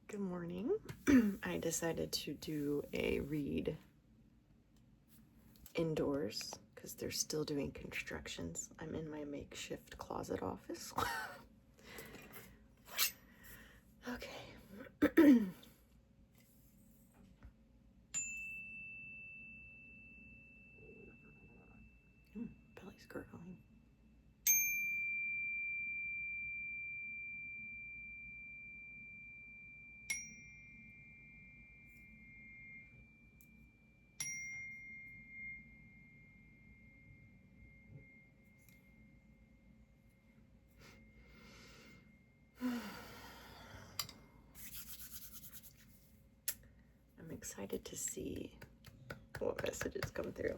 Good morning. I decided to do a read indoors because they're still doing constructions. I'm in my makeshift closet office. Okay. Belly's gurgling. I'm excited to see what messages come through.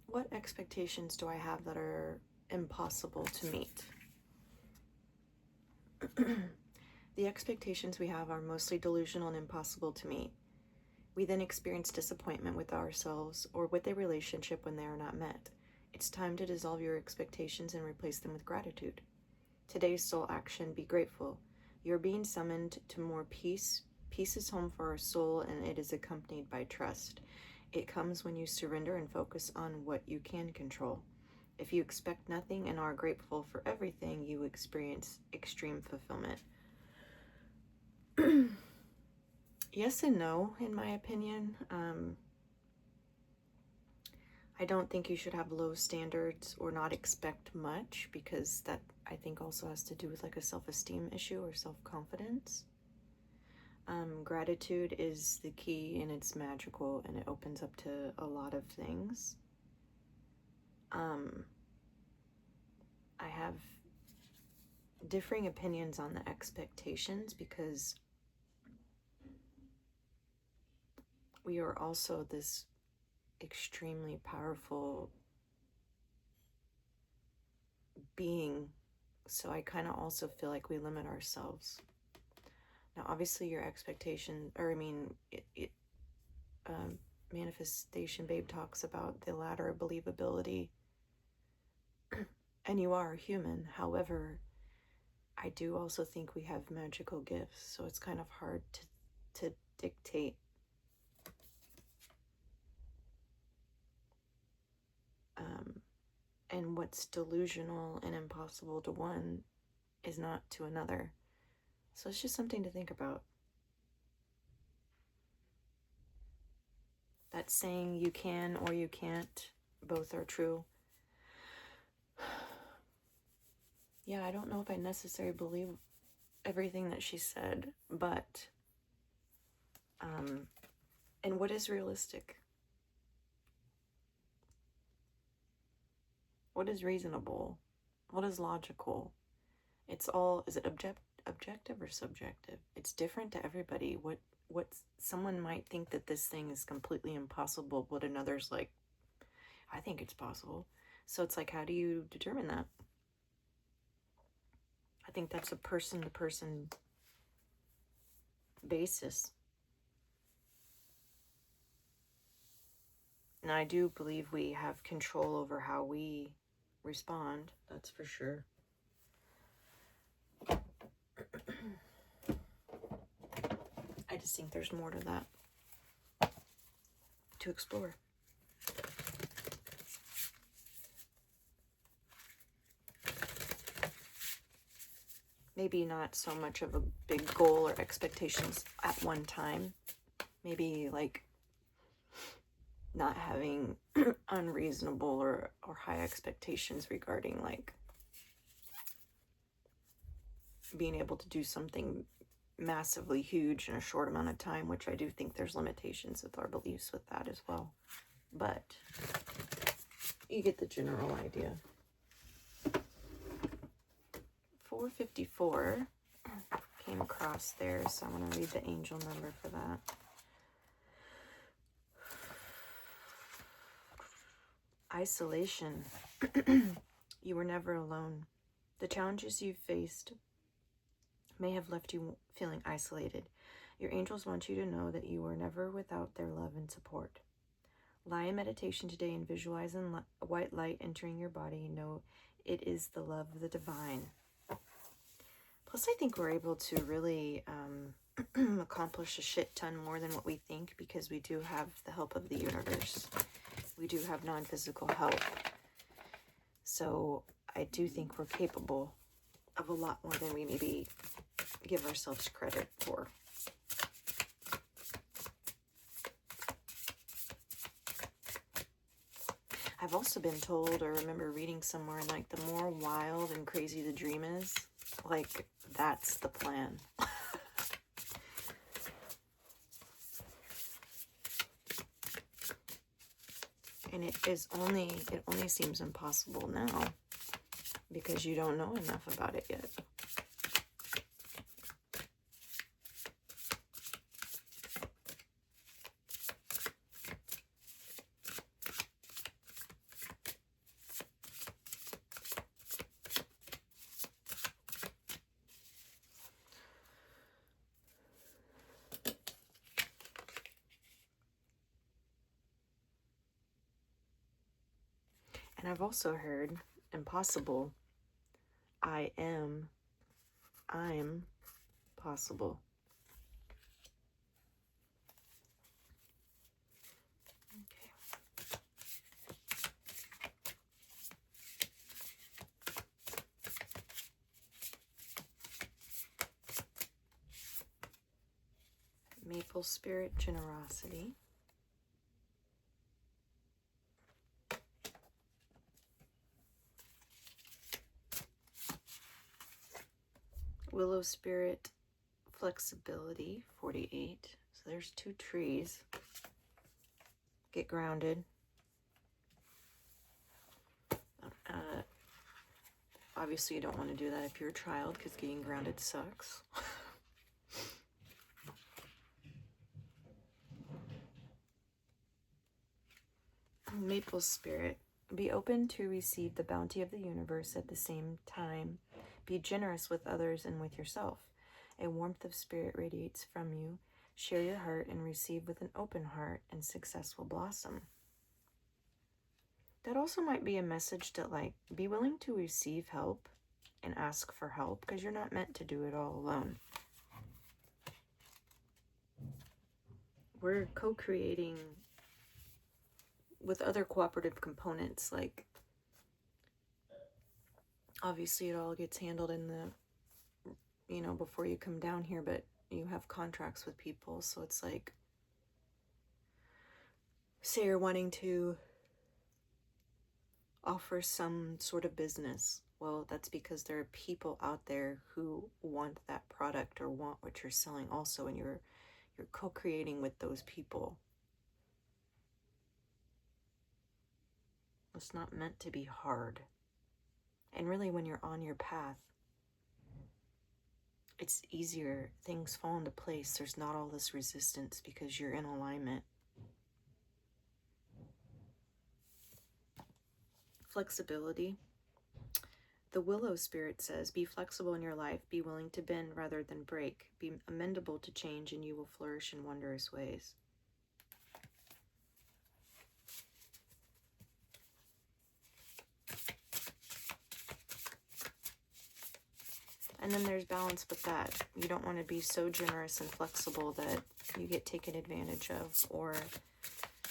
What expectations do I have that are impossible to meet? The expectations we have are mostly delusional and impossible to meet. We then experience disappointment with ourselves or with a relationship when they are not met. It's time to dissolve your expectations and replace them with gratitude. Today's soul action: be grateful. You're being summoned to more peace. Peace is home for our soul, and it is accompanied by trust. It comes when you surrender and focus on what you can control. If you expect nothing and are grateful for everything, you experience extreme fulfillment. Yes and no, in my opinion. I don't think you should have low standards or not expect much, because that, I think, also has to do with like a self-esteem issue or self-confidence. Gratitude is the key, and it's magical, and it opens up to a lot of things. I have differing opinions on the expectations, because we are also this extremely powerful being, so I kind of also feel like we limit ourselves. Now, obviously, your expectation, or I mean, Manifestation Babe talks about the ladder of believability, and you are human. However, I do also think we have magical gifts, so it's kind of hard to dictate and what's delusional and impossible to one is not to another. So it's just something to think about. That saying, you can or you can't, both are true. Yeah, I don't know if I necessarily believe everything that she said, but and what is realistic? What is reasonable? What is logical? It's all, is it objective or subjective? It's different to everybody. What someone might think that this thing is completely impossible, but another's like, I think it's possible. So it's like, how do you determine that? I think that's a person-to-person basis. And I do believe we have control over how we respond. That's for sure. I just think there's more to that to explore. Maybe not so much of a big goal or expectations at one time. Maybe like not having unreasonable or high expectations regarding like being able to do something massively huge in a short amount of time, which I do think there's limitations with our beliefs with that as well. But you get the general idea. 454 came across there, so I'm going to read the angel number for that. Isolation. You were never alone. The challenges you faced may have left you feeling isolated. Your angels want you to know that you were never without their love and support. Lie in meditation today and visualize a white light entering your body. Know it is the love of the divine. Plus, I think we're able to really accomplish a shit ton more than what we think, because we do have the help of the universe. We do have non-physical help. So I do think we're capable of a lot more than we maybe give ourselves credit for. I've also been told, or remember reading somewhere, like, the more wild and crazy the dream is, like, that's the plan. And it only seems impossible now because you don't know enough about it yet. And I've also heard impossible. I'm possible. Okay. Maple spirit generosity. Willow spirit flexibility, 48. So there's 2 trees. Get grounded. Obviously you don't want to do that if you're a child, because getting grounded sucks. Maple spirit. Be open to receive the bounty of the universe at the same time. Be generous with others and with yourself. A warmth of spirit radiates from you. Share your heart and receive with an open heart, and success will blossom. That also might be a message to, like, be willing to receive help and ask for help, because you're not meant to do it all alone. We're co-creating with other cooperative components. Like, obviously it all gets handled in the, before you come down here, but you have contracts with people. So it's like, say you're wanting to offer some sort of business. Well, that's because there are people out there who want that product or want what you're selling also, and you're co-creating with those people. It's not meant to be hard. And really, when you're on your path, it's easier. Things fall into place. There's not all this resistance because you're in alignment. Flexibility. The willow spirit says, be flexible in your life. Be willing to bend rather than break. Be amendable to change, and you will flourish in wondrous ways. And then there's balance with that. You don't want to be so generous and flexible that you get taken advantage of, or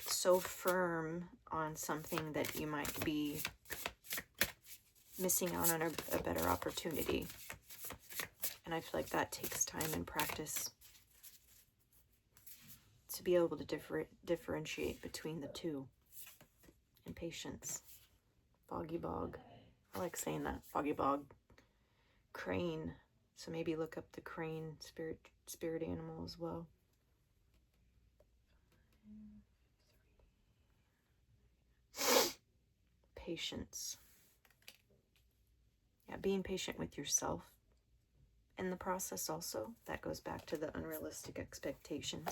so firm on something that you might be missing out on a better opportunity. And I feel like that takes time and practice to be able to differentiate between the two. And patience. Foggy bog. I like saying that. Foggy bog. Crane. So maybe look up the crane spirit animal as well. Patience. Yeah, being patient with yourself in the process also. That goes back to the unrealistic expectations.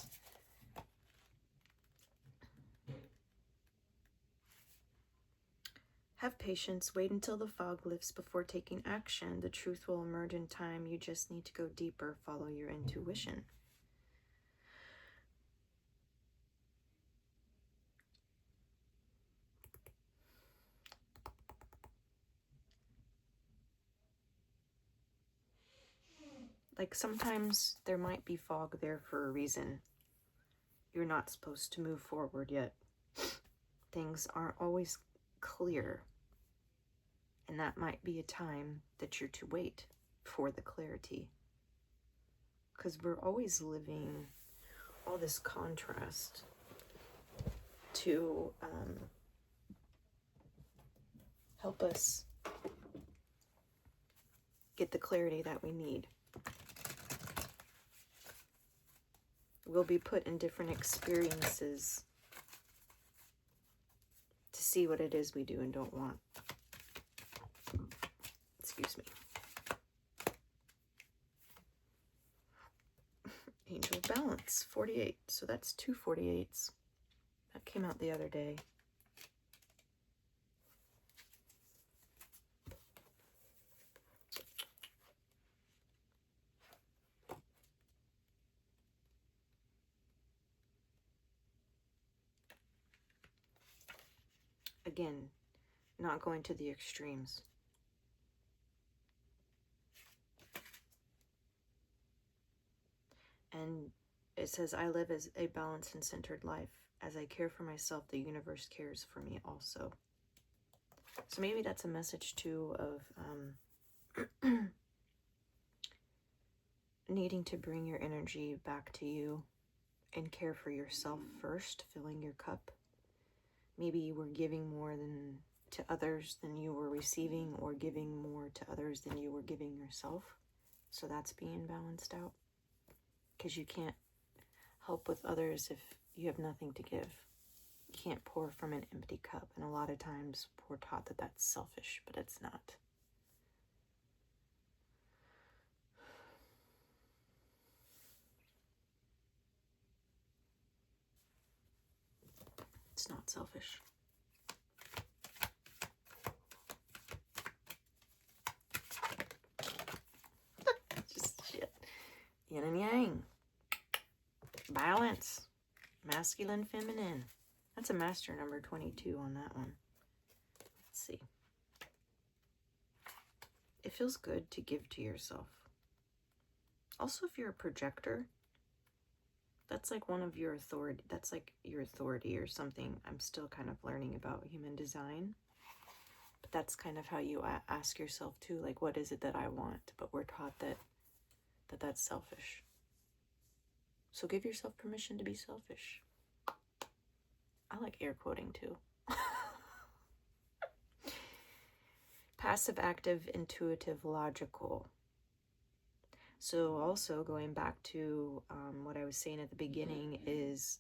Have patience. Wait until the fog lifts before taking action. The truth will emerge in time. You just need to go deeper. Follow your intuition. Like sometimes there might be fog there for a reason. You're not supposed to move forward yet. Things aren't always clear. And that might be a time that you're to wait for the clarity. Because we're always living all this contrast to help us get the clarity that we need. We'll be put in different experiences to see what it is we do and don't want. Excuse me. Angel Balance, 48. So that's 2 48s. That came out the other day. Again, not going to the extremes. And it says, I live as a balanced and centered life. As I care for myself, the universe cares for me also. So maybe that's a message too of needing to bring your energy back to you and care for yourself first, filling your cup. Maybe you were giving more to others than you were receiving, or giving more to others than you were giving yourself. So that's being balanced out. Because you can't help with others if you have nothing to give. You can't pour from an empty cup. And a lot of times we're taught that that's selfish, but it's not. It's not selfish. Just shit. Yin and yang. Balance. Masculine, feminine. That's a master number 22 on that one. Let's see. It feels good to give to yourself. Also, if you're a projector, that's like one of your authority. That's like your authority or something. I'm still kind of learning about human design. But that's kind of how you ask yourself too, like, what is it that I want? But we're taught that's selfish. So give yourself permission to be selfish. I like air quoting too. Passive, active, intuitive, logical. So also going back to what I was saying at the beginning is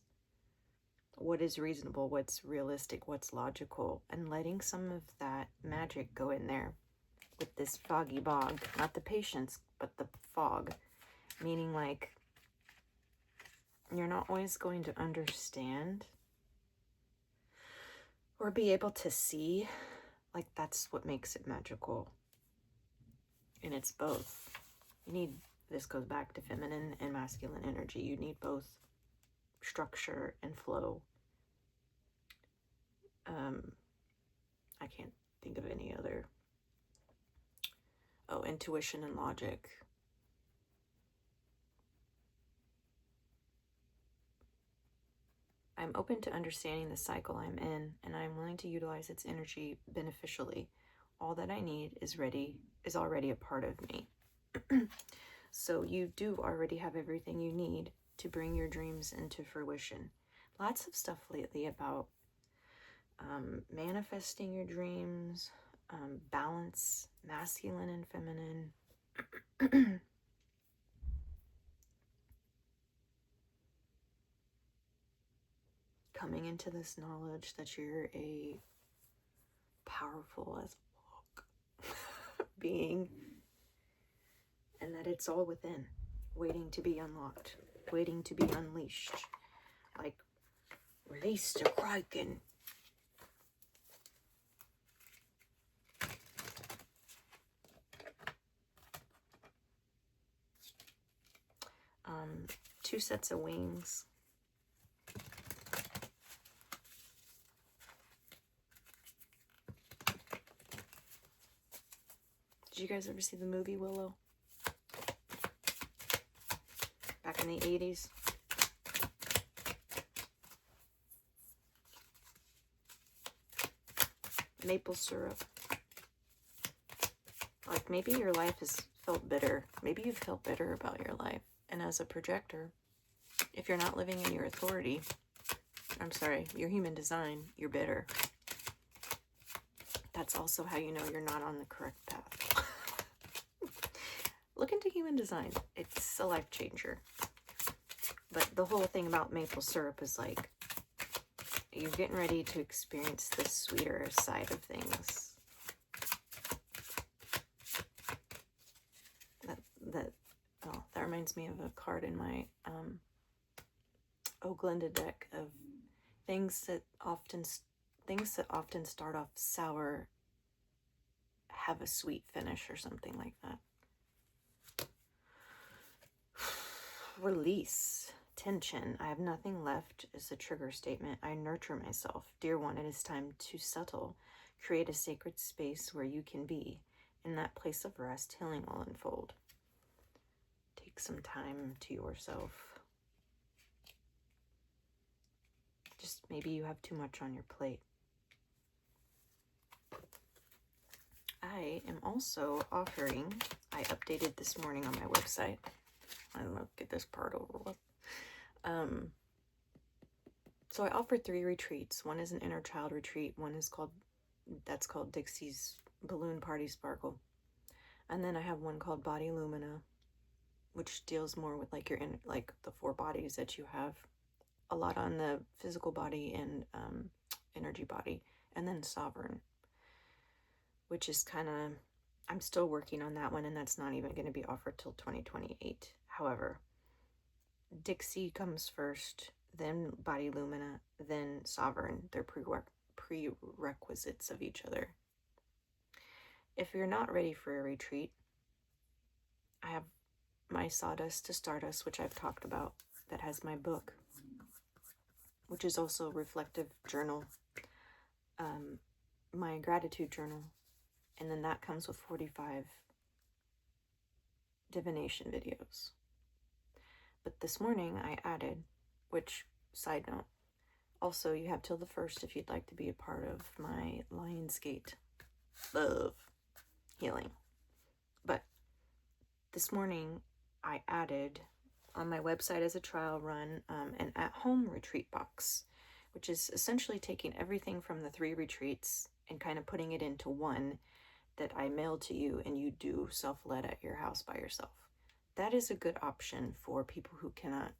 what is reasonable, what's realistic, what's logical, and letting some of that magic go in there with this foggy bog. Not the patience, but the fog. Meaning like you're not always going to understand or be able to see. Like that's what makes it magical. And it's both. You need, this goes back to feminine and masculine energy. You need both structure and flow. I can't think of any other. Oh, intuition and logic. I'm open to understanding the cycle I'm in, and I'm willing to utilize its energy beneficially. All that I need is already a part of me. So you do already have everything you need to bring your dreams into fruition. Lots of stuff lately about manifesting your dreams, balance, masculine and feminine. Coming into this knowledge that you're a powerful as fuck being, and that it's all within, waiting to be unlocked, waiting to be unleashed. Like, release the Kraken. Two sets of wings. Did you guys ever see the movie Willow? Back in the 80s? Maple syrup. Like, maybe your life has felt bitter. Maybe you've felt bitter about your life. And as a projector, if you're not living in your authority, I'm sorry, your human design, you're bitter. That's also how you know you're not on the correct path. Look into human design. It's a life changer. But the whole thing about maple syrup is like, you're getting ready to experience the sweeter side of things. That reminds me of a card in my Glenda deck of things that often start off sour have a sweet finish or something like that. Release. Tension. I have nothing left is a trigger statement. I nurture myself. Dear one, it is time to settle. Create a sacred space where you can be. In that place of rest, healing will unfold. Take some time to yourself. Just maybe you have too much on your plate. I am also offering, I updated this morning on my website. I don't know, get this part over with. So I offered 3 retreats. One is an inner child retreat. One is called Dixie's Balloon Party Sparkle. And then I have one called Body Lumina, which deals more with like the 4 bodies that you have. A lot on the physical body and energy body. And then Sovereign, which is kind of, I'm still working on that one, and that's not even going to be offered till 2028. However, Dixie comes first, then Body Lumina, then Sovereign. They're prerequisites of each other. If you're not ready for a retreat, I have my Sawdust to Stardust, which I've talked about, that has my book, which is also a reflective journal, my gratitude journal, and then that comes with 45 divination videos. But this morning I added, which, side note, also you have till the 1st if you'd like to be a part of my Lionsgate love healing. But this morning I added on my website as a trial run an at-home retreat box, which is essentially taking everything from the 3 retreats and kind of putting it into one that I mail to you, and you do self-led at your house by yourself. That is a good option for people who cannot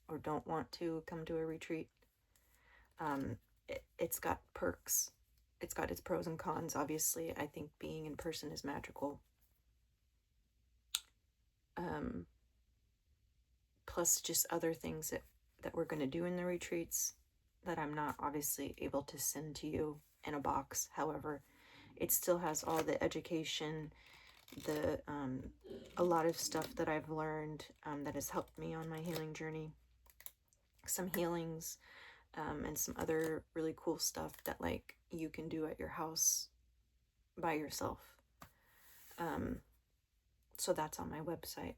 or don't want to come to a retreat. It's got perks. It's got its pros and cons. Obviously, I think being in person is magical. Plus just other things that we're going to do in the retreats that I'm not obviously able to send to you in a box. However, it still has all the education, a lot of stuff that I've learned that has helped me on my healing journey. Some healings and some other really cool stuff that like you can do at your house by yourself. So that's on my website.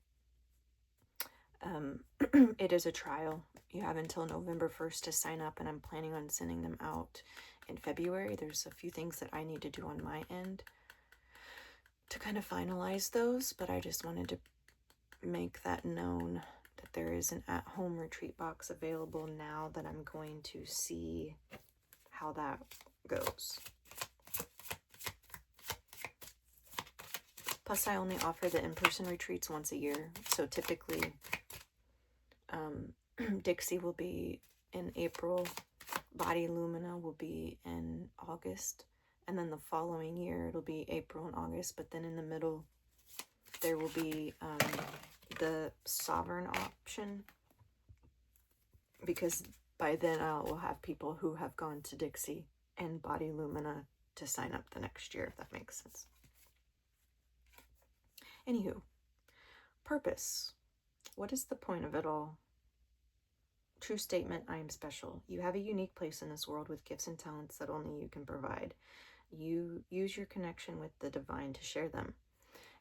It is a trial. You have until November 1st to sign up, and I'm planning on sending them out in February. There's a few things that I need to do on my end to kind of finalize those, but I just wanted to make that known that there is an at-home retreat box available now that I'm going to see how that goes. Plus, I only offer the in-person retreats once a year, so typically Dixie will be in April, Body Lumina will be in August, and then the following year it'll be April and August, but then in the middle there will be the sovereign option, because by then I will have people who have gone to Dixie and Body Lumina to sign up the next year, if that makes sense. Anywho, purpose. What is the point of it all? True statement, I am special. You have a unique place in this world with gifts and talents that only you can provide. You use your connection with the divine to share them.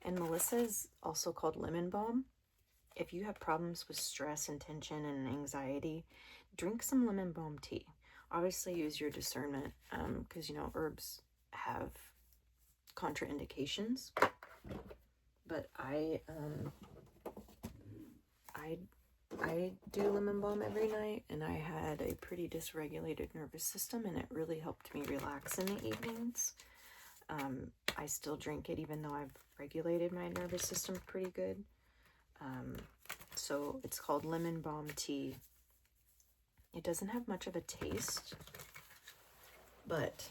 And Melissa is also called lemon balm. If you have problems with stress and tension and anxiety, drink some lemon balm tea. Obviously use your discernment, because, you know, herbs have contraindications. But I do lemon balm every night, and I had a pretty dysregulated nervous system, and it really helped me relax in the evenings. I still drink it even though I've regulated my nervous system pretty good. So it's called lemon balm tea. It doesn't have much of a taste, but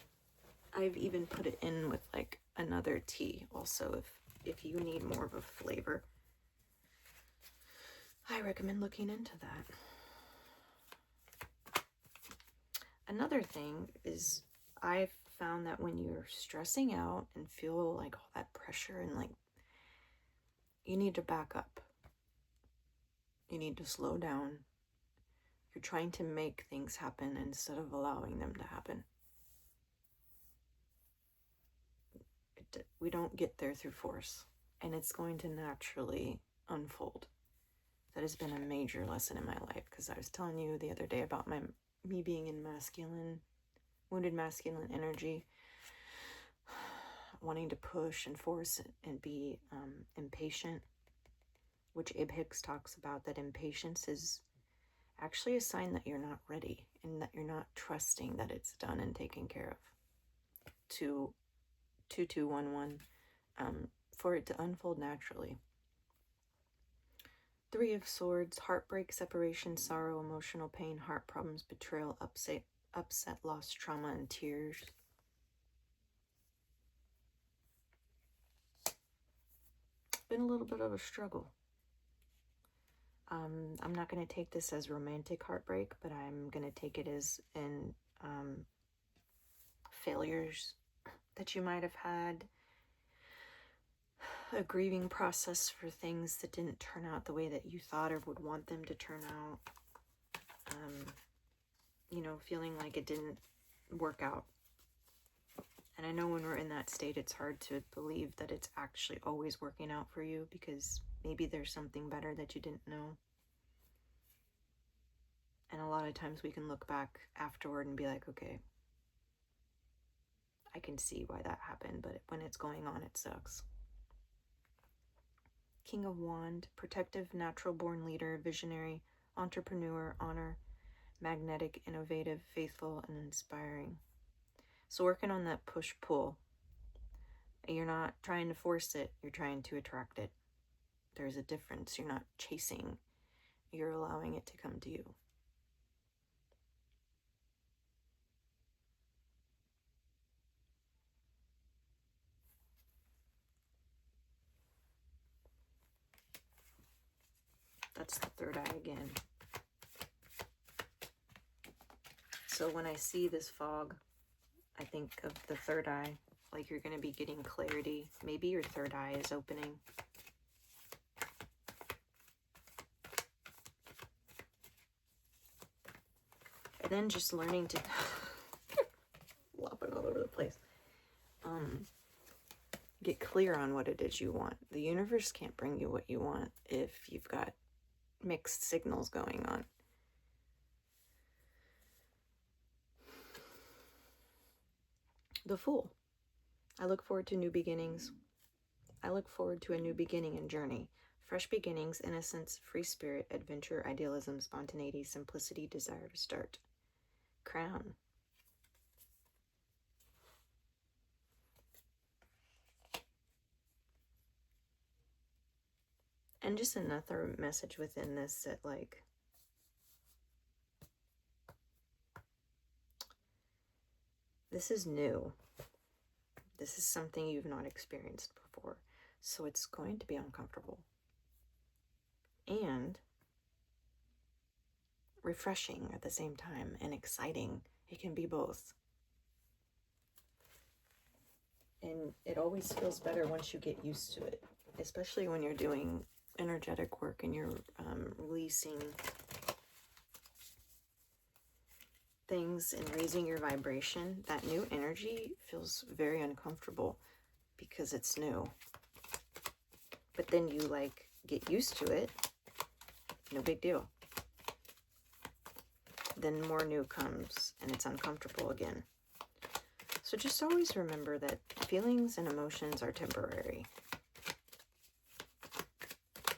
I've even put it in with like another tea also if you need more of a flavor. I recommend looking into that. Another thing is I've found that when you're stressing out and feel like all that pressure and like you need to back up. You need to slow down. You're trying to make things happen instead of allowing them to happen. We don't get there through force, and it's going to naturally unfold. That has been a major lesson in my life, because I was telling you the other day about me being in wounded masculine energy, wanting to push and force and be impatient, which Abe Hicks talks about, that impatience is actually a sign that you're not ready and that you're not trusting that it's done and taken care of. 2211, for it to unfold naturally. 3 of Swords, heartbreak, separation, sorrow, emotional pain, heart problems, betrayal, upset, loss, trauma, and tears. Been a little bit of a struggle. I'm not going to take this as romantic heartbreak, but I'm going to take it as in failures that you might have had, a grieving process for things that didn't turn out the way that you thought or would want them to turn out. You know, feeling like it didn't work out. And I know when we're in that state, it's hard to believe that it's actually always working out for you, because maybe there's something better that you didn't know. And a lot of times we can look back afterward and be like, okay, I can see why that happened, but when it's going on, it sucks. King of Wand, protective, natural-born leader, visionary, entrepreneur, honor, magnetic, innovative, faithful, and inspiring. So working on that push-pull. You're not trying to force it, you're trying to attract it. There's a difference. You're not chasing, you're allowing it to come to you. That's the third eye again. So when I see this fog, I think of the third eye, like you're going to be getting clarity. Maybe your third eye is opening. And then just learning to flopping all over the place. Get clear on what it is you want. The universe can't bring you what you want if you've got mixed signals going on. The Fool. I look forward to new beginnings. I look forward to a new beginning and journey. Fresh beginnings, innocence, free spirit, adventure, idealism, spontaneity, simplicity, desire to start. Crown. And just another message within this that, like, this is new. This is something you've not experienced before. So it's going to be uncomfortable and refreshing at the same time, and exciting. It can be both. And it always feels better once you get used to it, especially when you're doing energetic work and you're releasing things and raising your vibration. That new energy feels very uncomfortable because it's new. But then you like get used to it, no big deal. Then more new comes and it's uncomfortable again. So just always remember that feelings and emotions are temporary.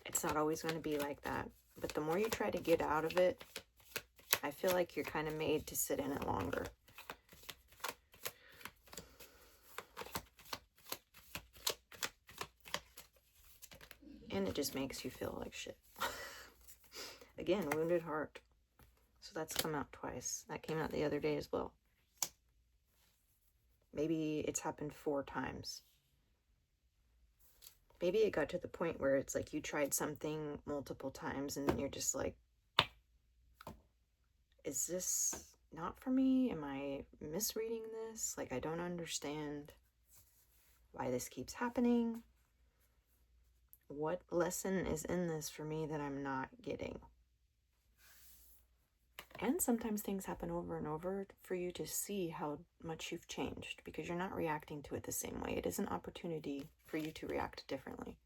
It's not always going to be like that. But the more you try to get out of it, I feel like you're kind of made to sit in it longer. And it just makes you feel like shit. Again, wounded heart. So that's come out twice. That came out the other day as well. Maybe it's happened 4 times. Maybe it got to the point where it's like you tried something multiple times and then you're just like, is this not for me? Am I misreading this? Like, I don't understand why this keeps happening. What lesson is in this for me that I'm not getting? And sometimes things happen over and over for you to see how much you've changed because you're not reacting to it the same way. It is an opportunity for you to react differently.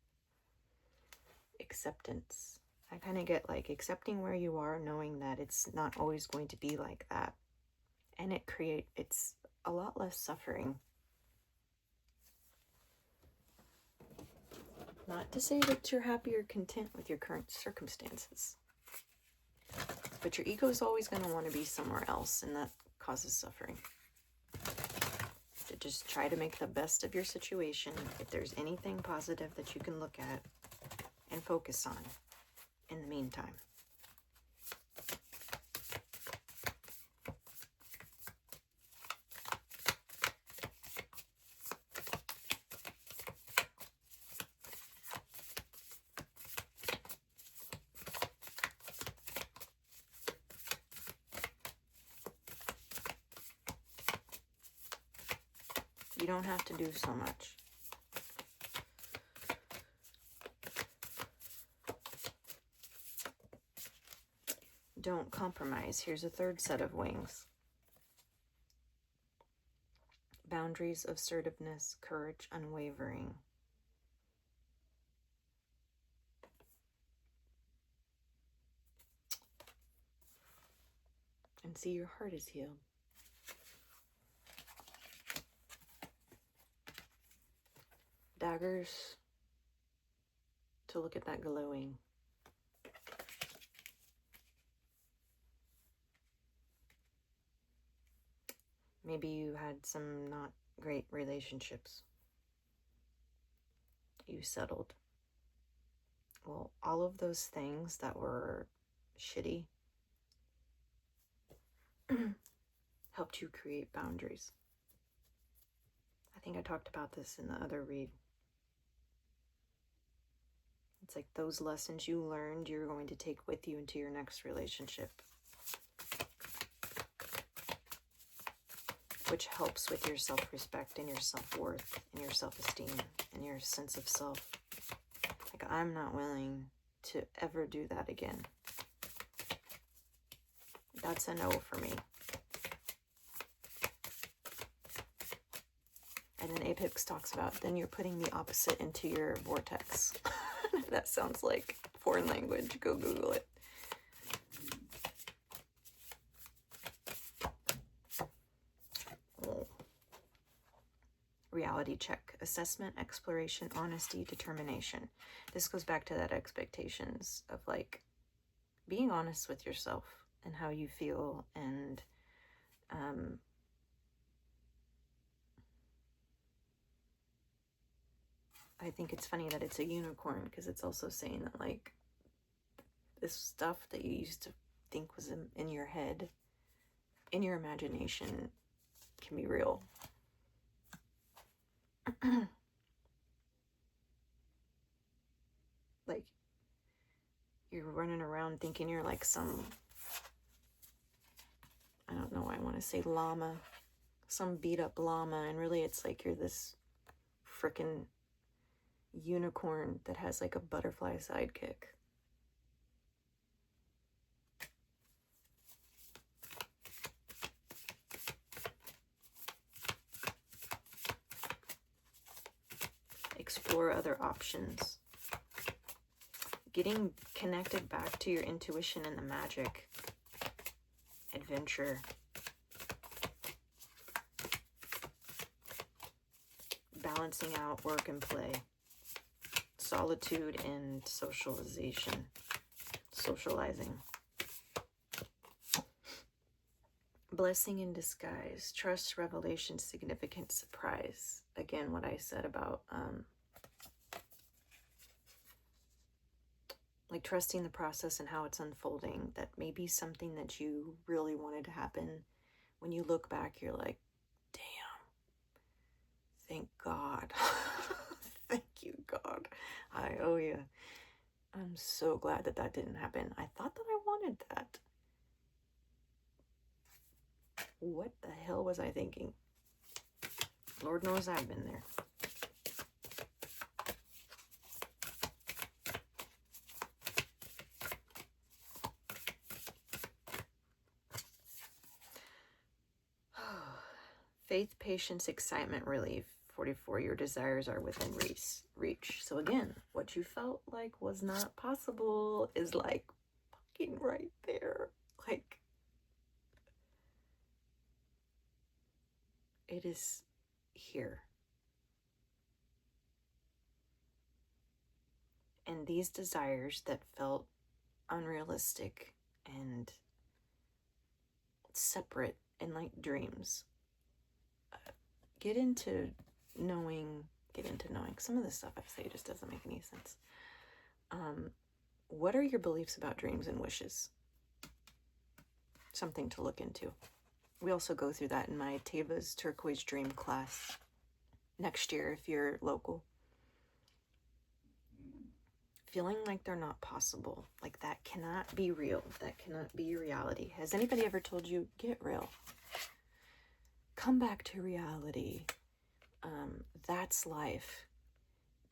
Acceptance. I kind of get like accepting where you are, knowing that it's not always going to be like that. And it's a lot less suffering. Not to say that you're happy or content with your current circumstances. But your ego is always going to want to be somewhere else, and that causes suffering. So just try to make the best of your situation. If there's anything positive that you can look at and focus on in the meantime. You don't have to do so much. Don't compromise. Here's a third set of wings. Boundaries, assertiveness, courage, unwavering. And see, your heart is healed. Daggers to look at that glowing. Maybe you had some not great relationships. You settled. Well, all of those things that were shitty helped you create boundaries. I think I talked about this in the other read. It's like those lessons you learned, you're going to take with you into your next relationship. Which helps with your self-respect and your self-worth and your self-esteem and your sense of self. Like, I'm not willing to ever do that again. That's a no for me. And then Apex talks about, then you're putting the opposite into your vortex. That sounds like foreign language. Go Google it. Reality check. Assessment, exploration, honesty, determination. This goes back to that expectations of like being honest with yourself and how you feel. And I think it's funny that it's a unicorn because it's also saying that like this stuff that you used to think was in your head, in your imagination, can be real. like you're running around thinking you're like some, I don't know, I want to say llama, some beat up llama, and really it's like you're this frickin' unicorn that has like a butterfly sidekick. Explore other options. Getting connected back to your intuition and the magic. Adventure. Balancing out work and play. Solitude and socialization. Socializing. Blessing in disguise. Trust, revelation, significant surprise. Again, what I said about like trusting the process and how it's unfolding. That may be something that you really wanted to happen. When you look back, you're like, damn, thank God. Thank you, God. I owe you. I'm so glad that that didn't happen. I thought that I wanted that. What the hell was I thinking? Lord knows I've been there. Faith, patience, excitement, relief. 44, your desires are within reach. So again, what you felt like was not possible is like fucking right there. Like, it is here. And these desires that felt unrealistic and separate and like dreams, get into knowing. Some of this stuff I say just doesn't make any sense. What are your beliefs about dreams and wishes? Something to look into. We also go through that in my Teva's Turquoise Dream class next year if you're local. Feeling like they're not possible, like that cannot be real, that cannot be reality. Has anybody ever told you, get real? Come back to reality. That's life.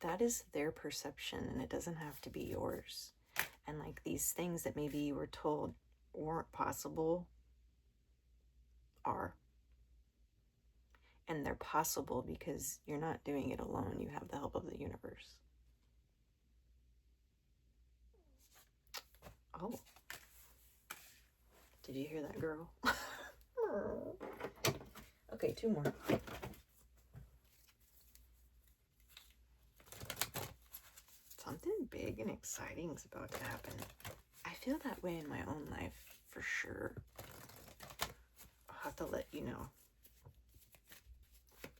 That is their perception, and it doesn't have to be yours. And like these things that maybe you were told weren't possible are. And they're possible because you're not doing it alone. You have the help of the universe. Oh. Did you hear that, girl? Okay, 2 more. Something big and exciting is about to happen. I feel that way in my own life, for sure. I'll have to let you know.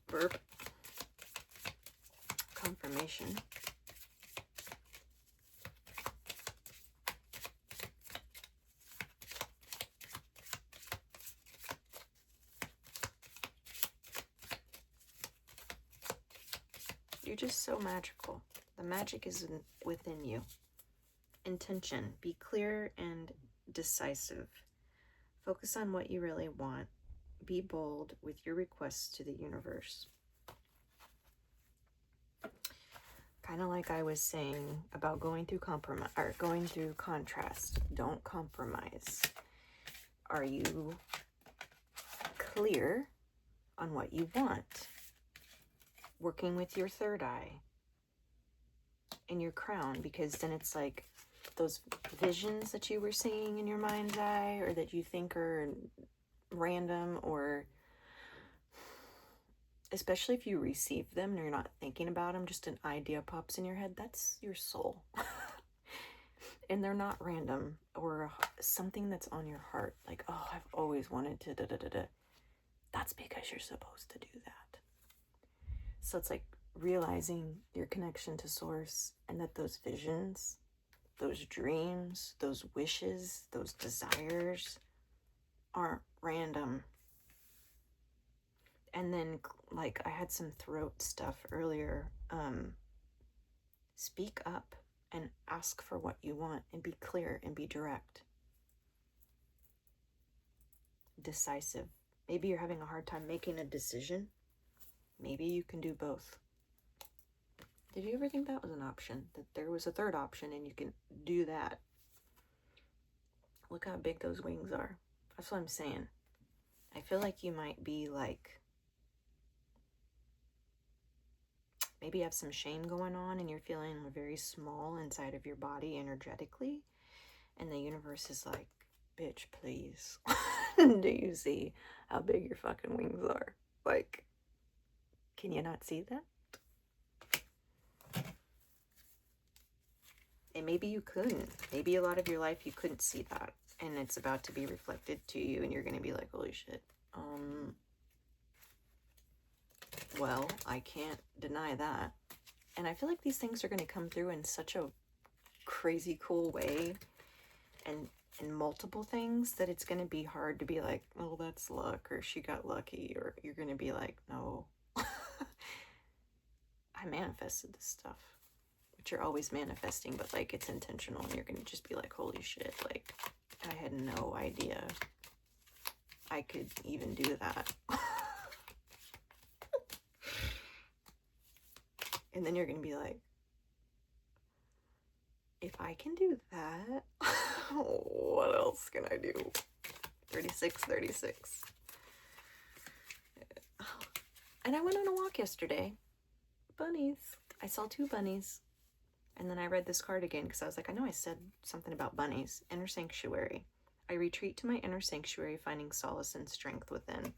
Burp. Confirmation. You're just so magical. The magic is within you. Intention. Be clear and decisive. Focus on what you really want. Be bold with your requests to the universe. Kind of like I was saying about going through contrast. Don't compromise. Are you clear on what you want? Working with your third eye in your crown, because then it's like those visions that you were seeing in your mind's eye, or that you think are random, or especially if you receive them and you're not thinking about them, just an idea pops in your head, that's your soul. And they're not random, or something that's on your heart, like, oh, I've always wanted to da-da-da-da. That's because you're supposed to do that. So it's like realizing your connection to source, and that those visions, those dreams, those wishes, those desires aren't random. And then, like, I had some throat stuff earlier. Speak up and ask for what you want and be clear and be direct. Decisive. Maybe you're having a hard time making a decision. Maybe you can do both. Did you ever think that was an option? That there was a third option and you can do that? Look how big those wings are. That's what I'm saying. I feel like you might be like, maybe you have some shame going on and you're feeling very small inside of your body energetically. And the universe is like, bitch, please. Do you see how big your fucking wings are? Like, can you not see that? And maybe you couldn't. Maybe a lot of your life you couldn't see that. And it's about to be reflected to you and you're going to be like, holy shit. Well, I can't deny that. And I feel like these things are going to come through in such a crazy cool way and multiple things that it's going to be hard to be like, well, that's luck, or she got lucky, or you're going to be like, no. I manifested this stuff. But you're always manifesting, but like it's intentional and you're going to just be like, holy shit, like I had no idea I could even do that. And then you're going to be like, if I can do that, what else can I do? 36. And I went on a walk yesterday. Bunnies. I saw 2 bunnies. And then I read this card again because I was like, I know I said something about bunnies. Inner sanctuary. I retreat to my inner sanctuary, finding solace and strength within.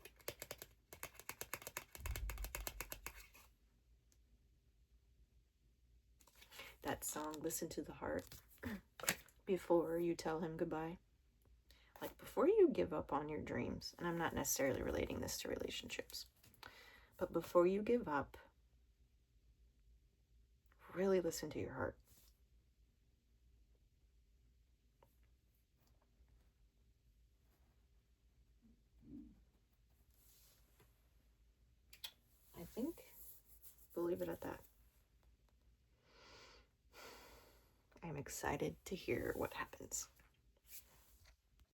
That song, Listen to the Heart, before you tell him goodbye. Like, before you give up on your dreams, and I'm not necessarily relating this to relationships, but before you give up, really listen to your heart. I think we'll leave it at that. I'm excited to hear what happens.